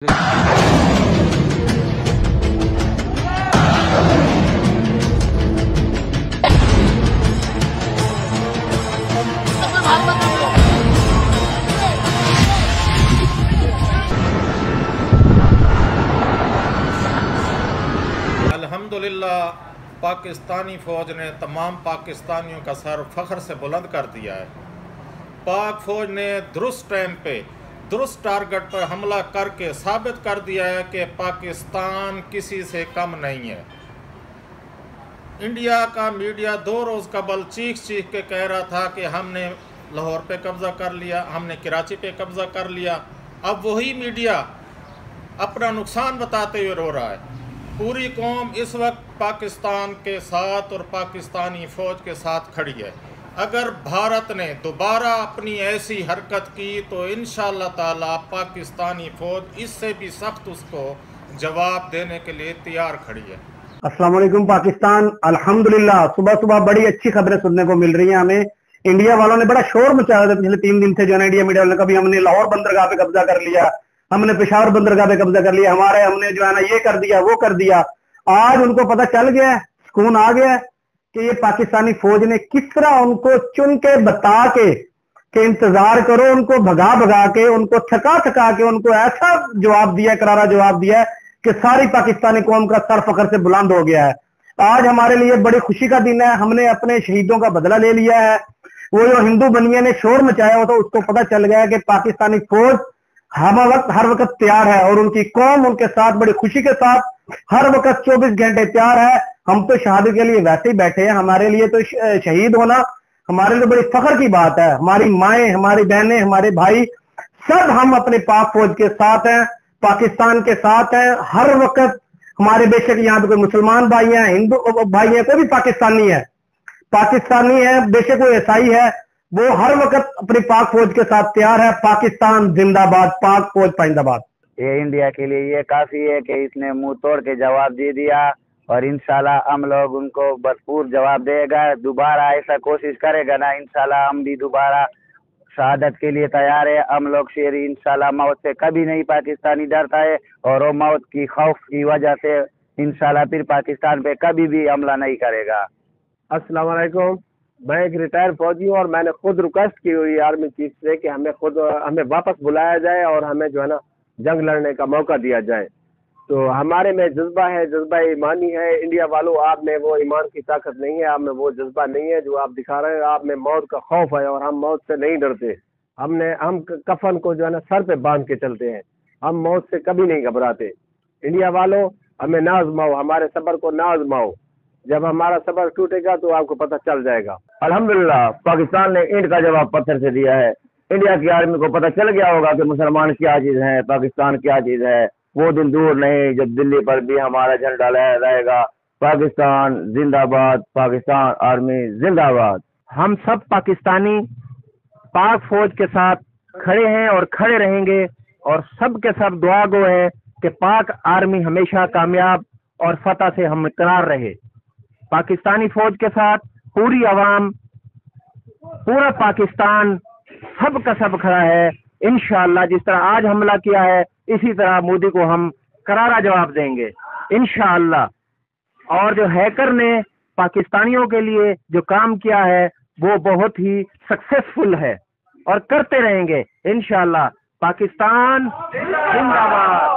अल्हम्दुलिल्लाह पाकिस्तानी फ़ौज ने तमाम पाकिस्तानियों का सर फ़ख्र से बुलंद कर दिया है। पाक फ़ौज ने दुरुस्त टाइम पे दुरुस्त टारगेट पर हमला करके साबित कर दिया है कि पाकिस्तान किसी से कम नहीं है। इंडिया का मीडिया 2 रोज़ कबल चीख चीख के कह रहा था कि हमने लाहौर पे कब्ज़ा कर लिया, हमने कराची पे कब्ज़ा कर लिया। अब वही मीडिया अपना नुकसान बताते हुए रो रहा है। पूरी कौम इस वक्त पाकिस्तान के साथ और पाकिस्तानी फ़ौज के साथ खड़ी है। अगर भारत ने दोबारा अपनी ऐसी हरकत की तो इंशाअल्लाह ताला पाकिस्तानी फ़ौज इससे भी सख्त उसको जवाब देने के लिए तैयार खड़ी है। अस्सलाम वालेकुम पाकिस्तान। अल्हम्दुलिल्लाह सुबह सुबह बड़ी अच्छी खबरें सुनने को मिल रही हैं हमें। इंडिया वालों ने बड़ा शोर मचाया था पिछले 3 दिन से, जो है इंडिया मीडिया वालों ने कभी हमने लाहौर बंदरगाह पे कब्जा कर लिया, हमने पेशावर बंदरगाह पे कब्जा कर लिया, हमने जो है ना ये कर दिया वो कर दिया। आज उनको पता चल गया, सुकून आ गया कि ये पाकिस्तानी फौज ने किस तरह उनको चुन के बता के इंतजार करो, उनको भगा भगा के, उनको थका थका के उनको ऐसा जवाब दिया, करारा जवाब दिया कि सारी पाकिस्तानी कौम का सर फख्र से बुलंद हो गया है। आज हमारे लिए बड़ी खुशी का दिन है। हमने अपने शहीदों का बदला ले लिया है। वो जो हिंदू बनिया ने शोर मचाया हो तो उसको पता चल गया कि पाकिस्तानी फौज हर वक्त तैयार है और उनकी कौम उनके साथ बड़ी खुशी के साथ हर वक्त 24 घंटे तैयार है। हम तो शहादत के लिए वैसे ही बैठे हैं। हमारे लिए तो शहीद होना हमारे लिए बड़ी फख्र की बात है। हमारी माएँ, हमारी बहनें, हमारे भाई सब हम अपने पाक फौज के साथ हैं, पाकिस्तान के साथ हैं हर वक्त। हमारे बेशक यहाँ पे कोई मुसलमान भाई हैं, हिंदू भाई हैं, कोई भी पाकिस्तानी है, बेशक वो ईसाई है, वो हर वक्त अपनी पाक फौज के साथ तैयार है। पाकिस्तान जिंदाबाद, पाक फौज पाइंदाबाद। ये इंडिया के लिए ये काफी है कि इसने मुंह तोड़ के जवाब दे दिया और इंशाल्लाह हम लोग उनको भरपूर जवाब देगा। दोबारा ऐसा कोशिश करेगा ना, इंशाल्लाह हम भी दोबारा शहादत के लिए तैयार है। हम लोग शेरी इंशाल्लाह मौत से कभी नहीं पाकिस्तानी डरता है और वो मौत की खौफ की वजह से इंशाल्लाह फिर पाकिस्तान पे कभी भी हमला नहीं करेगा। अस्सलाम वालेकुम। मैं एक रिटायर्ड फौजी हूँ और मैंने खुद रिक्वेस्ट की हुई आर्मी चीफ से कि हमें वापस बुलाया जाए और हमें जो है ना जंग लड़ने का मौका दिया जाए। तो हमारे में जज्बा है, जज्बा ईमानी है। इंडिया वालों, आप में वो ईमान की ताकत नहीं है, आप में वो जज्बा नहीं है जो आप दिखा रहे हैं। आप में मौत का खौफ है और हम मौत से नहीं डरते। हम कफन को जो है ना सर पे बांध के चलते हैं। हम मौत से कभी नहीं घबराते। इंडिया वालों, हमें ना आजमाओ, हमारे सब्र को ना आजमाओ। जब हमारा सब्र टूटेगा तो आपको पता चल जाएगा। अल्हम्दुलिल्लाह पाकिस्तान ने ईंट का जवाब पत्थर से दिया है। इंडिया की आर्मी को पता चल गया होगा कि मुसलमान क्या चीज है, पाकिस्तान क्या चीज है। वो दिन दूर नहीं जब दिल्ली पर भी हमारा झंडा लहराएगा। पाकिस्तान जिंदाबाद, पाकिस्तान आर्मी जिंदाबाद। हम सब पाकिस्तानी पाक फौज के साथ खड़े हैं और खड़े रहेंगे और सब के सब दुआ गो है कि पाक आर्मी हमेशा कामयाब और फतह से हमकरार रहे। पाकिस्तानी फौज के साथ पूरी आवाम, पूरा पाकिस्तान सब का सब खड़ा है। इंशाअल्लाह जिस तरह आज हमला किया है इसी तरह मोदी को हम करारा जवाब देंगे इंशाअल्लाह। और जो हैकर ने पाकिस्तानियों के लिए जो काम किया है वो बहुत ही सक्सेसफुल है और करते रहेंगे इंशाअल्लाह। पाकिस्तान जिंदाबाद।